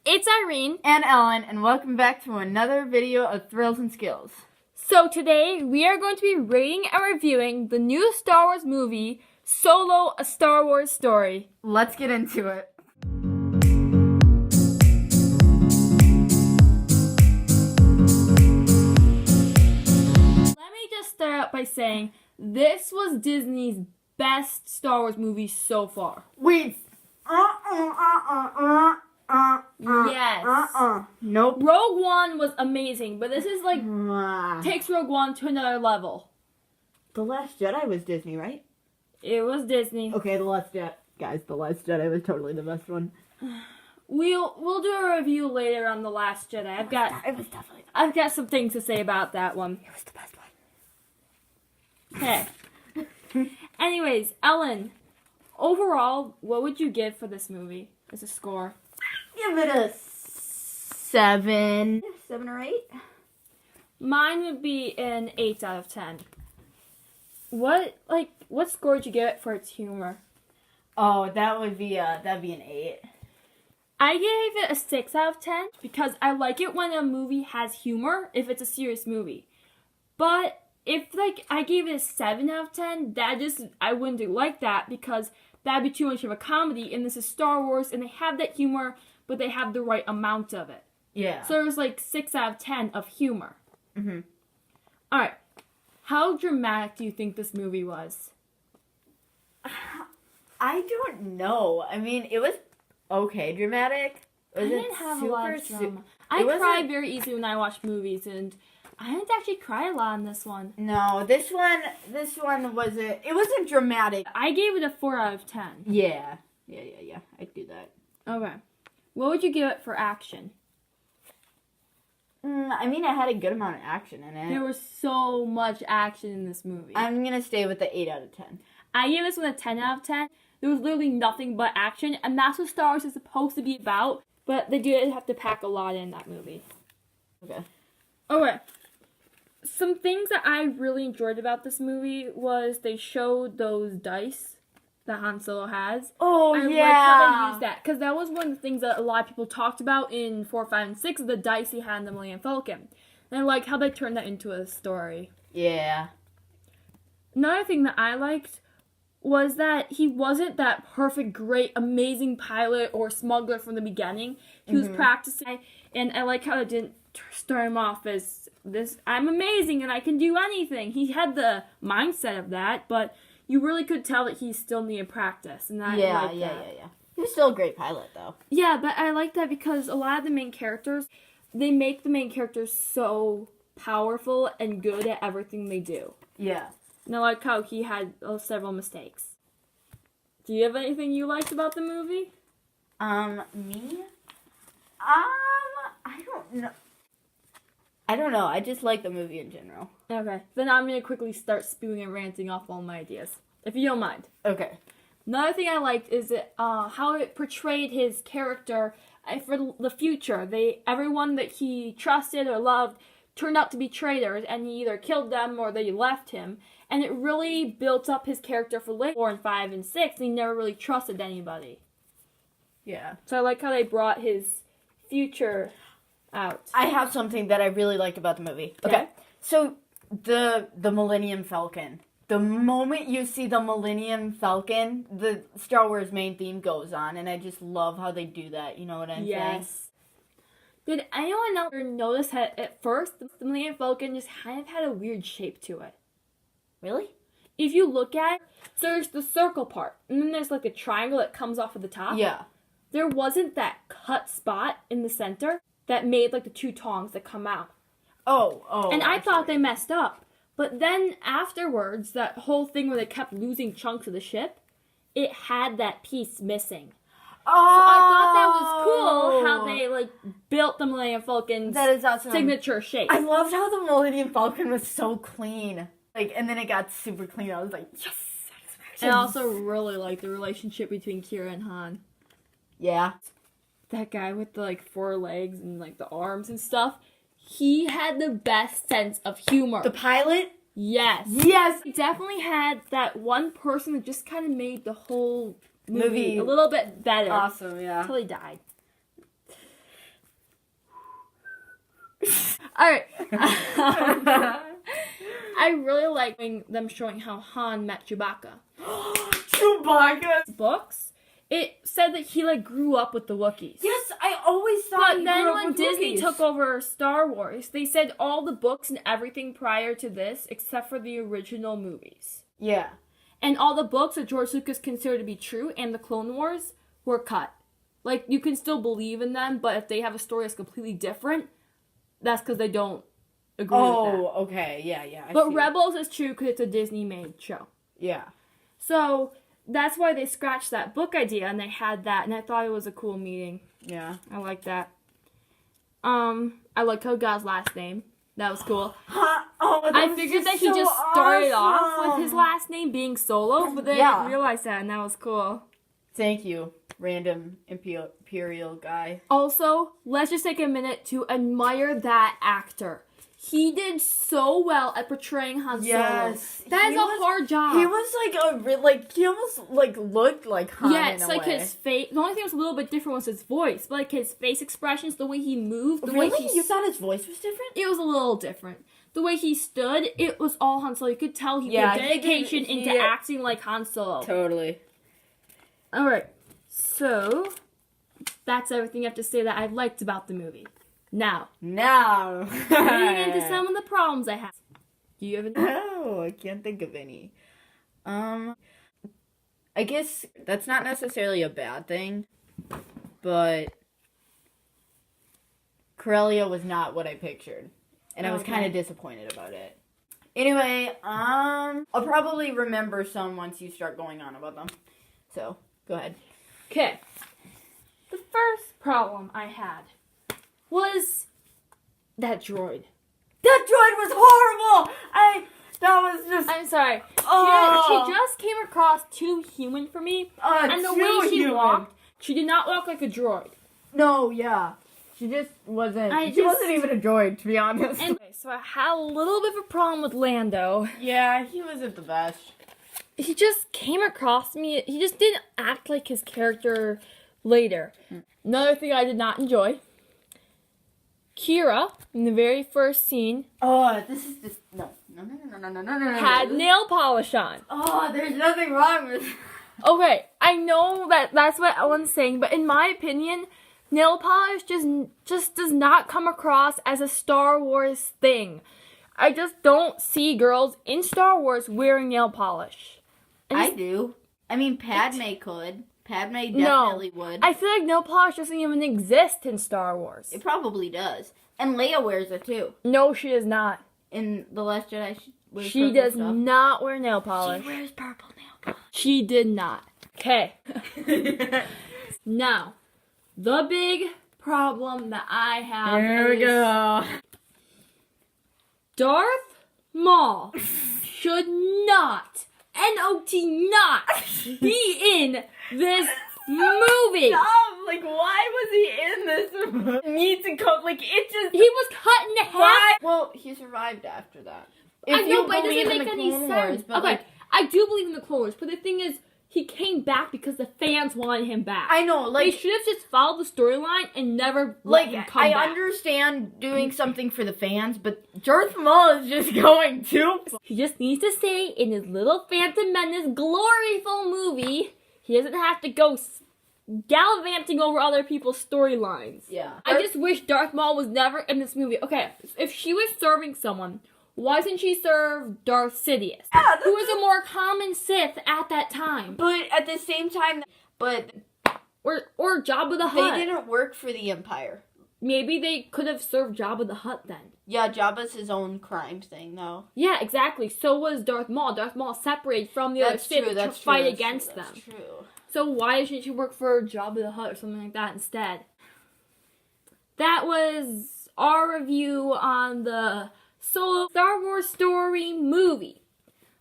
it's Irene and Ellen, and welcome back to another video of Thrills and Skills. So today we are going to be rating and reviewing the new Star Wars movie, Solo: A Star Wars Story. Let's get into it. Let me just start out by saying this was Disney's best Star Wars movie so far. Wait. Yes. Nope. Rogue One was amazing, but this is like takes Rogue One to another level. The Last Jedi was Disney, right? It was Disney. Okay, The Last Jedi. Guys, The Last Jedi was totally the best one. We'll do a review later on The Last Jedi. I've got some things to say about that one. It was the best one. Okay. Anyways, Ellen, overall, what would you give for this movie as a score? Give it a 7. 7 or 8? Mine would be an 8 out of 10. What score would you give it for its humor? Oh, that'd be an 8. I gave it a 6 out of 10 because I like it when a movie has humor if it's a serious movie. But if I gave it a 7 out of 10, I wouldn't like that because that'd be too much of a comedy, and this is Star Wars and they have that humor, but they have the right amount of it. Yeah. So there's 6 out of 10 of humor. Mm-hmm. Alright. How dramatic do you think this movie was? I don't know. I mean, it was okay dramatic. I didn't have a lot of drama. I cry very easily when I watch movies, and I didn't actually cry a lot in this one. No, this one wasn't. It wasn't dramatic. I gave it a 4 out of 10. Yeah. I'd do that. Okay. What would you give it for action? I mean, it had a good amount of action in it. There was so much action in this movie. I'm gonna stay with the 8 out of 10. I gave this one a 10 out of 10. There was literally nothing but action, and that's what Star Wars is supposed to be about, but they did have to pack a lot in that movie. Okay. Okay. Some things that I really enjoyed about this movie was they showed those dice that Han Solo has. Oh, I like how they used that, because that was one of the things that a lot of people talked about in 4, 5, and 6, the dice he had in the Millennium Falcon. And I like how they turned that into a story. Yeah. Another thing that I liked was that he wasn't that perfect, great, amazing pilot or smuggler from the beginning. He was practicing, and I like how it didn't start him off as this, I'm amazing and I can do anything. He had the mindset of that, but you really could tell that he still needed practice. And I like that. He was still a great pilot, though. Yeah, but I like that because a lot of the main characters, they make the main characters so powerful and good at everything they do. Yeah. And I like how he had several mistakes. Do you have anything you liked about the movie? Me? I don't know. I just like the movie in general. Okay. Then I'm going to quickly start spewing and ranting off all my ideas, if you don't mind. Okay. Another thing I liked is how it portrayed his character for the future. Everyone that he trusted or loved turned out to be traitors, and he either killed them or they left him. And it really built up his character for later 4 and 5 and 6, and he never really trusted anybody. Yeah. So I like how they brought his future out. I have something that I really liked about the movie. Okay. So the Millennium Falcon. The moment you see the Millennium Falcon, the Star Wars main theme goes on, and I just love how they do that. You know what I'm saying? Yes. Did anyone else notice that at first the Millennium Falcon just kind of had a weird shape to it? Really? If you look at it, so there's the circle part, and then there's a triangle that comes off of the top. Yeah. There wasn't that cut spot in the center that made the 2 tongs that come out. Oh. And I thought they messed up. But then afterwards, that whole thing where they kept losing chunks of the ship, it had that piece missing. Oh. So I thought that was cool how they built the Millennium Falcon's that is awesome. signature shape. I loved how the Millennium Falcon was so clean. And then it got super clean. I was like, yes, satisfaction. And I also really like the relationship between Kira and Han. Yeah. That guy with the 4 legs and the arms and stuff, he had the best sense of humor. The pilot? Yes. Yes. He definitely had that one person that just kind of made the whole movie a little bit better. Awesome, yeah. Until he died. Alright. I really like them showing how Han met Chewbacca. Chewbacca's Books, it said that he like grew up with the Wookiees. Yes, I always thought But he then grew up when with Disney Wookiees. took over Star Wars, they said all the books and everything prior to this, except for the original movies. Yeah. And all the books that George Lucas considered to be true and the Clone Wars were cut. Like, you can still believe in them, but if they have a story that's completely different, that's because they don't agree with that. Oh, okay. Yeah. I But see. Rebels is true because it's a Disney-made show. Yeah. So that's why they scratched that book idea, and they had that, and I thought it was a cool meeting. Yeah. I like that. I like Koga's last name. That was cool. Oh, I figured that he just started off with his last name being Solo, but then I didn't realize that, and that was cool. Thank you, random imperial guy. Also, let's just take a minute to admire that actor. He did so well at portraying Han Solo. Yes. That is a hard job. He was he almost looked like Han Yeah, in it's a like way. his face. The only thing that was a little bit different was his voice, but like his face expressions, the way he moved, the way Really? he You thought his voice was different? it was a little different. The way he stood, it was all Han Solo. You could tell he Yeah, put I think dedication he- into acting like Han Solo. Totally. All right, so that's everything I have to say that I liked about the movie. Now, Now. getting into some of the problems I have. Do you have any? Oh, I can't think of any. I guess that's not necessarily a bad thing, but Corellia was not what I pictured, and I was Okay. kind of disappointed about it. Anyway, I'll probably remember some once you start going on about them. So, go ahead. Okay. The first problem I had was that droid. That droid was horrible! That was just... I'm sorry. Oh. She just came across too human for me. And the too way she human. walked, she did not walk like a droid. No, yeah. She just wasn't... I she just- wasn't even a droid, to be honest. Anyway, so I had a little bit of a problem with Lando. Yeah, he wasn't the best. He just came across me. He just didn't act like his character later. Another thing I did not enjoy. Kira, in the very first scene, Oh, this is just... No. had nail polish on. Oh, there's nothing wrong with... Okay, I know that that's what Ellen's saying, but in my opinion, nail polish just does not come across as a Star Wars thing. I just don't see girls in Star Wars wearing nail polish. I do. I mean, Padme could. Padme definitely would. I feel like nail polish doesn't even exist in Star Wars. It probably does. And Leia wears it too. No, she does not. In The Last Jedi, she wears She purple does stuff. not wear nail polish. She wears purple nail polish. She did not. Okay. Now, the big problem that I have There we is go. Darth Maul should not, N-O-T not, be in this movie. Stop! Like, why was he in this? Need to go. Like, it just. He was cut in half. Why? Well, he survived after that. I If know, you but it believe doesn't in make the any Clone sense. Wars, but Okay, like, I do believe in the Clone Wars, but the thing is, he came back because the fans wanted him back. I know, They like, should have just followed the storyline and never let him come I back. understand doing something for the fans, but Darth Maul is just going too. He just needs to say in his little Phantom Menace gloryful movie, he doesn't have to go gallivanting over other people's storylines. Yeah. I just wish Darth Maul was never in this movie. Okay, if she was serving someone, why didn't she serve Darth Sidious? Yeah, who was a more common Sith at that time? But at the same time, but Or Jabba the they Hutt. didn't work for the Empire. Maybe they could have served Jabba the Hutt then. Yeah, Jabba's his own crime thing, though. Yeah, exactly. So was Darth Maul. Darth Maul separated from the other Sith to fight against them. That's true. So why shouldn't she work for Jabba the Hutt or something like that instead? That was our review on the Solo Star Wars story movie.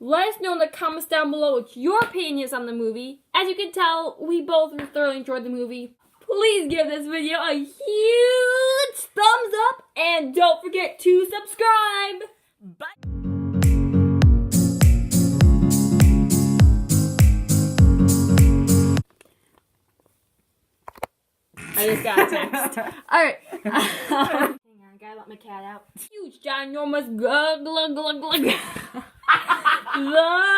Let us know in the comments down below what your opinion is on the movie. As you can tell, we both thoroughly enjoyed the movie. Please give this video a huge thumbs up and don't forget to subscribe. Bye. I just got a text. Alright. Hang on, I gotta let my cat out. Huge, ginormous, glug, glug, glug, glug.